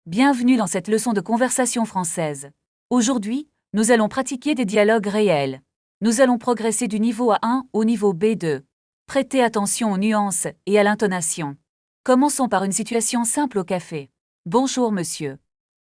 Bienvenue dans cette leçon de conversation française. Aujourd'hui, nous allons pratiquer des dialogues réels. Nous allons progresser du niveau A1 au niveau B2. Prêtez attention aux nuances et à l'intonation. Commençons par une situation simple au café. Bonjour monsieur.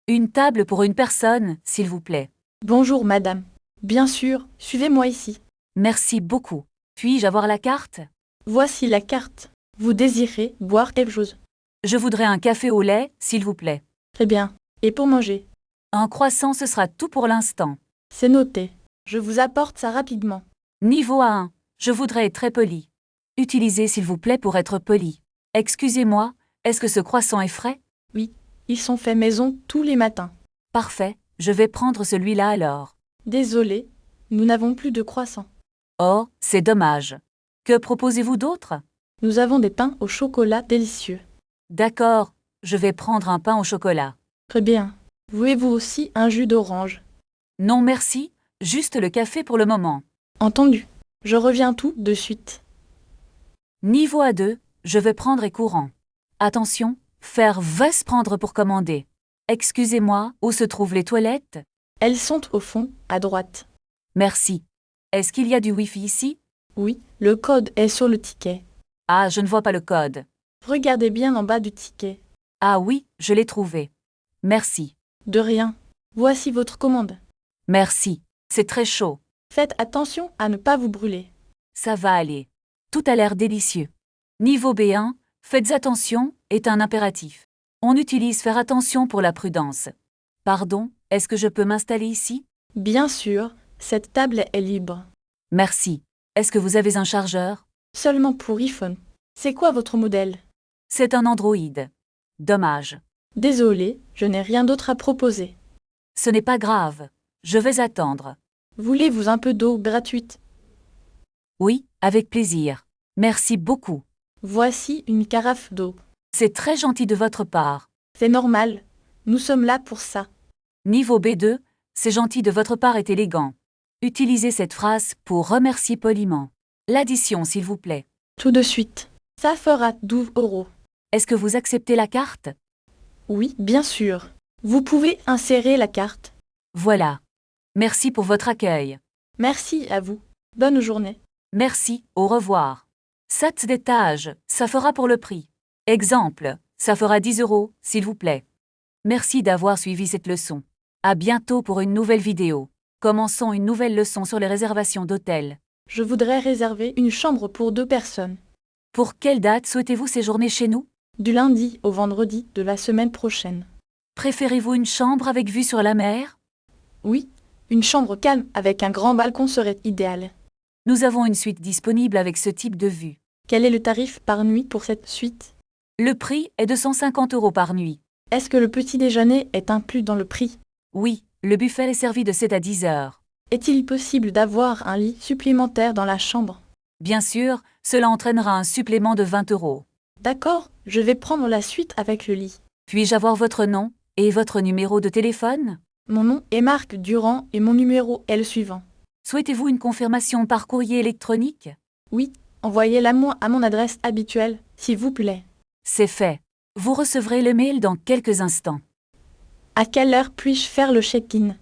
Une table pour une personne, s'il vous plaît. Bonjour madame. Bien sûr, suivez-moi ici. Merci beaucoup. Puis-je avoir la carte? Voici la carte. Vous désirez boire quelque chose? Je voudrais un café au lait, s'il vous plaît. Très bien. Et pour manger? Un croissant, ce sera tout pour l'instant. C'est noté. Je vous apporte ça rapidement. Niveau A1, je voudrais être très poli. Utilisez s'il vous plaît pour être poli. Excusez-moi, est-ce que ce croissant est frais? Oui, ils sont faits maison tous les matins. Parfait, je vais prendre celui-là alors. Désolé, nous n'avons plus de croissants. Oh, c'est dommage. Que proposez-vous d'autre? Nous avons des pains au chocolat délicieux. D'accord, je vais prendre un pain au chocolat. Très bien. Voulez-vous aussi un jus d'orange? Non merci, juste le café pour le moment. Entendu. Je reviens tout de suite. Niveau A2, je vais prendre et courant. Attention, faire va se prendre pour commander. Excusez-moi, où se trouvent les toilettes? Elles sont au fond, à droite. Merci. Est-ce qu'il y a du Wi-Fi ici? Oui, le code est sur le ticket. Ah, je ne vois pas le code. Regardez bien en bas du ticket. Ah oui, je l'ai trouvé. Merci. De rien. Voici votre commande. Merci. C'est très chaud. Faites attention à ne pas vous brûler. Ça va aller. Tout a l'air délicieux. Niveau B1, faites attention, est un impératif. On utilise faire attention pour la prudence. Pardon, est-ce que je peux m'installer ici? Bien sûr, cette table est libre. Merci. Est-ce que vous avez un chargeur? Seulement pour iPhone. C'est quoi votre modèle? C'est un Android. Dommage. Désolé, je n'ai rien d'autre à proposer. Ce n'est pas grave. Je vais attendre. Voulez-vous un peu d'eau gratuite? Oui, avec plaisir. Merci beaucoup. Voici une carafe d'eau. C'est très gentil de votre part. C'est normal. Nous sommes là pour ça. Niveau B2, c'est gentil de votre part est élégant. Utilisez cette phrase pour remercier poliment. L'addition, s'il vous plaît. Tout de suite. Ça fera 12 €. Est-ce que vous acceptez la carte? Oui, bien sûr. Vous pouvez insérer la carte. Voilà. Merci pour votre accueil. Merci à vous. Bonne journée. Merci, au revoir. 7 d'étage, ça fera pour le prix. Exemple, ça fera 10 €, s'il vous plaît. Merci d'avoir suivi cette leçon. À bientôt pour une nouvelle vidéo. Commençons une nouvelle leçon sur les réservations d'hôtels. Je voudrais réserver une chambre pour 2 personnes. Pour quelle date souhaitez-vous séjourner chez nous? Du lundi au vendredi de la semaine prochaine. Préférez-vous une chambre avec vue sur la mer? Oui, une chambre calme avec un grand balcon serait idéal. Nous avons une suite disponible avec ce type de vue. Quel est le tarif par nuit pour cette suite? Le prix est de 150 € par nuit. Est-ce que le petit déjeuner est inclus dans le prix? Oui, le buffet est servi de 7 à 10 heures. Est-il possible d'avoir un lit supplémentaire dans la chambre? Bien sûr, cela entraînera un supplément de 20 €. D'accord, je vais prendre la suite avec le lit. Puis-je avoir votre nom et votre numéro de téléphone? Mon nom est Marc Durand et mon numéro est le suivant. Souhaitez-vous une confirmation par courrier électronique? Oui, envoyez-la-moi à mon adresse habituelle, s'il vous plaît. C'est fait. Vous recevrez le mail dans quelques instants. À quelle heure puis-je faire le check-in?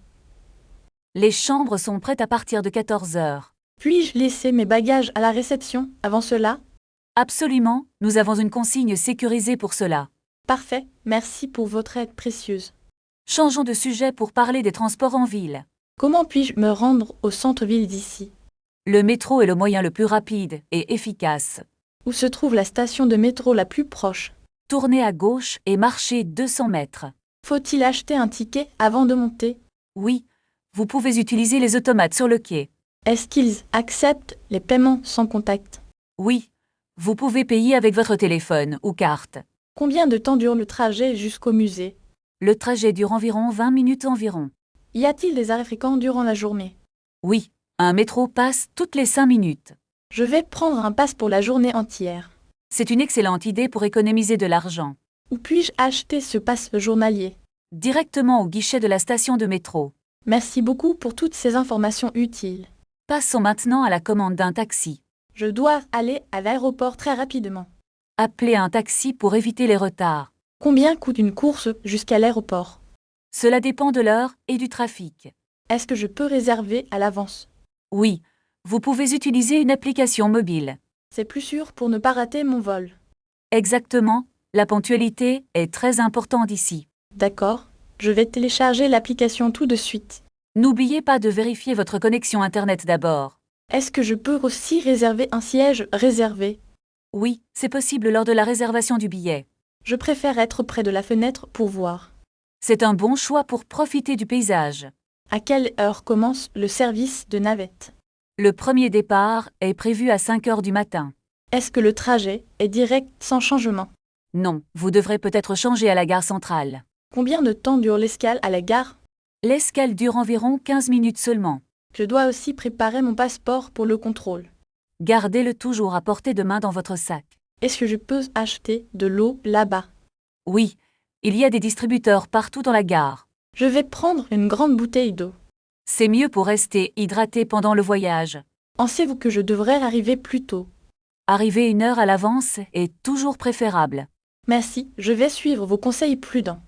Les chambres sont prêtes à partir de 14 heures. Puis-je laisser mes bagages à la réception avant cela? Absolument, nous avons une consigne sécurisée pour cela. Parfait, merci pour votre aide précieuse. Changeons de sujet pour parler des transports en ville. Comment puis-je me rendre au centre-ville d'ici? Le métro est le moyen le plus rapide et efficace. Où se trouve la station de métro la plus proche? Tournez à gauche et marchez 200 mètres. Faut-il acheter un ticket avant de monter? Oui, vous pouvez utiliser les automates sur le quai. Est-ce qu'ils acceptent les paiements sans contact? Oui, vous pouvez payer avec votre téléphone ou carte. Combien de temps dure le trajet jusqu'au musée? Le trajet dure environ 20 minutes environ. Y a-t-il des arrêts fréquents durant la journée? Oui, un métro passe toutes les 5 minutes. Je vais prendre un pass pour la journée entière. C'est une excellente idée pour économiser de l'argent. Où puis-je acheter ce pass journalier? Directement au guichet de la station de métro. Merci beaucoup pour toutes ces informations utiles. Passons maintenant à la commande d'un taxi. Je dois aller à l'aéroport très rapidement. Appelez un taxi pour éviter les retards. Combien coûte une course jusqu'à l'aéroport? Cela dépend de l'heure et du trafic. Est-ce que je peux réserver à l'avance? Oui, vous pouvez utiliser une application mobile. C'est plus sûr pour ne pas rater mon vol. Exactement, la ponctualité est très importante ici. D'accord, je vais télécharger l'application tout de suite. N'oubliez pas de vérifier votre connexion Internet d'abord. Est-ce que je peux aussi réserver un siège réservé? Oui, c'est possible lors de la réservation du billet. Je préfère être près de la fenêtre pour voir. C'est un bon choix pour profiter du paysage. À quelle heure commence le service de navette? Le premier départ est prévu à 5 heures du matin. Est-ce que le trajet est direct sans changement? Non, vous devrez peut-être changer à la gare centrale. Combien de temps dure l'escale à la gare? L'escale dure environ 15 minutes seulement. Je dois aussi préparer mon passeport pour le contrôle. Gardez-le toujours à portée de main dans votre sac. Est-ce que je peux acheter de l'eau là-bas? Oui, il y a des distributeurs partout dans la gare. Je vais prendre une grande bouteille d'eau. C'est mieux pour rester hydraté pendant le voyage. Pensez-vous que je devrais arriver plus tôt? Arriver une heure à l'avance est toujours préférable. Merci, je vais suivre vos conseils prudents.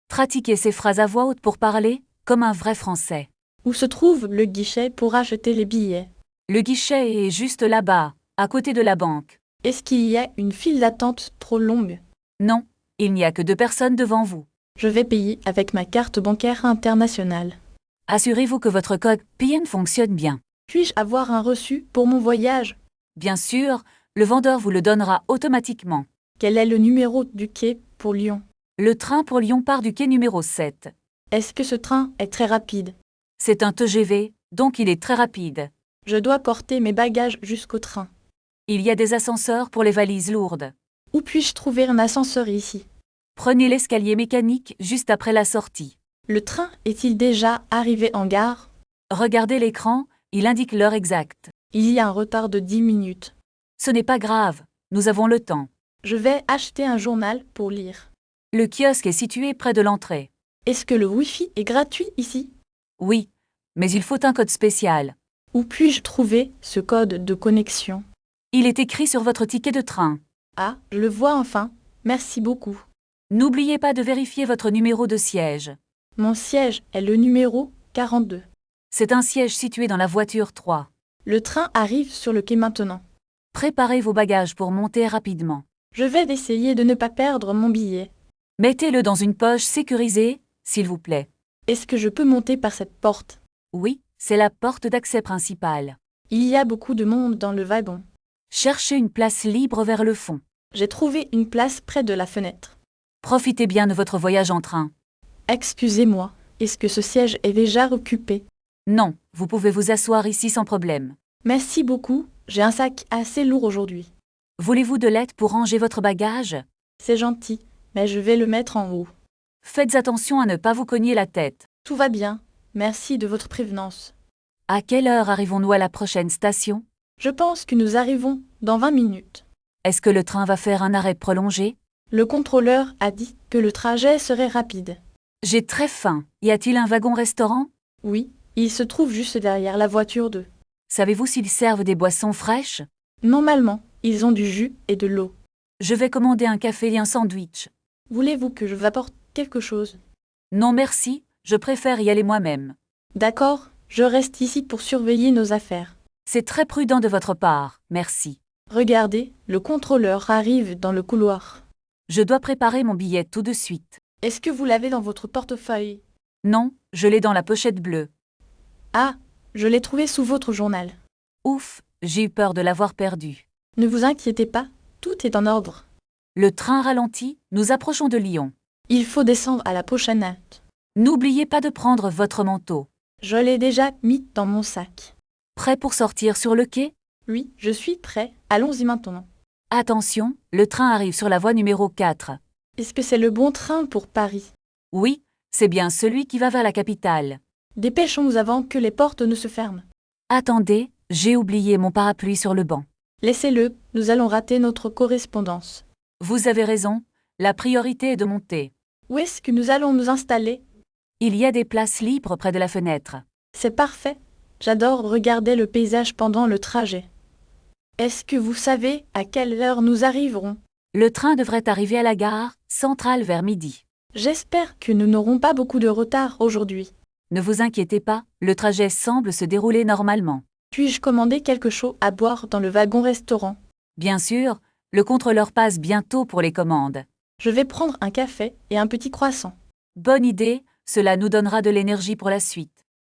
Pratiquez ces phrases à voix haute pour parler, comme un vrai Français. Où se trouve le guichet pour acheter les billets? Le guichet est juste là-bas, à côté de la banque. Est-ce qu'il y a une file d'attente trop longue? Non, il n'y a que 2 personnes devant vous. Je vais payer avec ma carte bancaire internationale. Assurez-vous que votre code PIN fonctionne bien. Puis-je avoir un reçu pour mon voyage? Bien sûr, le vendeur vous le donnera automatiquement. Quel est le numéro du quai pour Lyon? Le train pour Lyon part du quai numéro 7. Est-ce que ce train est très rapide? C'est un TGV, donc il est très rapide. Je dois porter mes bagages jusqu'au train. Il y a des ascenseurs pour les valises lourdes. Où puis-je trouver un ascenseur ici? Prenez l'escalier mécanique juste après la sortie. Le train est-il déjà arrivé en gare? Regardez l'écran, il indique l'heure exacte. Il y a un retard de 10 minutes. Ce n'est pas grave, nous avons le temps. Je vais acheter un journal pour lire. Le kiosque est situé près de l'entrée. Est-ce que le Wi-Fi est gratuit ici? Oui, mais il faut un code spécial. Où puis-je trouver ce code de connexion? Il est écrit sur votre ticket de train. Ah, je le vois enfin. Merci beaucoup. N'oubliez pas de vérifier votre numéro de siège. Mon siège est le numéro 42. C'est un siège situé dans la voiture 3. Le train arrive sur le quai maintenant. Préparez vos bagages pour monter rapidement. Je vais essayer de ne pas perdre mon billet. Mettez-le dans une poche sécurisée, s'il vous plaît. Est-ce que je peux monter par cette porte? Oui, c'est la porte d'accès principale. Il y a beaucoup de monde dans le wagon. Cherchez une place libre vers le fond. J'ai trouvé une place près de la fenêtre. Profitez bien de votre voyage en train. Excusez-moi, est-ce que ce siège est déjà occupé? Non, vous pouvez vous asseoir ici sans problème. Merci beaucoup, j'ai un sac assez lourd aujourd'hui. Voulez-vous de l'aide pour ranger votre bagage? C'est gentil, mais je vais le mettre en haut. Faites attention à ne pas vous cogner la tête. Tout va bien, merci de votre prévenance. À quelle heure arrivons-nous à la prochaine station? Je pense que nous arrivons dans 20 minutes. Est-ce que le train va faire un arrêt prolongé? Le contrôleur a dit que le trajet serait rapide. J'ai très faim. Y a-t-il un wagon-restaurant? Oui, il se trouve juste derrière la voiture 2. Savez-vous s'ils servent des boissons fraîches? Normalement, ils ont du jus et de l'eau. Je vais commander un café et un sandwich. Voulez-vous que je vous apporte quelque chose? Non merci, je préfère y aller moi-même. D'accord, je reste ici pour surveiller nos affaires. C'est très prudent de votre part, merci. Regardez, le contrôleur arrive dans le couloir. Je dois préparer mon billet tout de suite. Est-ce que vous l'avez dans votre portefeuille? Non, je l'ai dans la pochette bleue. Ah, je l'ai trouvé sous votre journal. Ouf, j'ai eu peur de l'avoir perdu. Ne vous inquiétez pas, tout est en ordre. Le train ralentit, nous approchons de Lyon. Il faut descendre à la prochaine halte. N'oubliez pas de prendre votre manteau. Je l'ai déjà mis dans mon sac. Prêt pour sortir sur le quai? Oui, je suis prêt. Allons-y maintenant. Attention, le train arrive sur la voie numéro 4. Est-ce que c'est le bon train pour Paris? Oui, c'est bien celui qui va vers la capitale. Dépêchons-nous avant que les portes ne se ferment. Attendez, j'ai oublié mon parapluie sur le banc. Laissez-le, nous allons rater notre correspondance. Vous avez raison, la priorité est de monter. Où est-ce que nous allons nous installer? Il y a des places libres près de la fenêtre. C'est parfait. J'adore regarder le paysage pendant le trajet. Est-ce que vous savez à quelle heure nous arriverons? Le train devrait arriver à la gare centrale vers midi. J'espère que nous n'aurons pas beaucoup de retard aujourd'hui. Ne vous inquiétez pas, le trajet semble se dérouler normalement. Puis-je commander quelque chose à boire dans le wagon-restaurant? Bien sûr, le contrôleur passe bientôt pour les commandes. Je vais prendre un café et un petit croissant. Bonne idée, cela nous donnera de l'énergie pour la suite.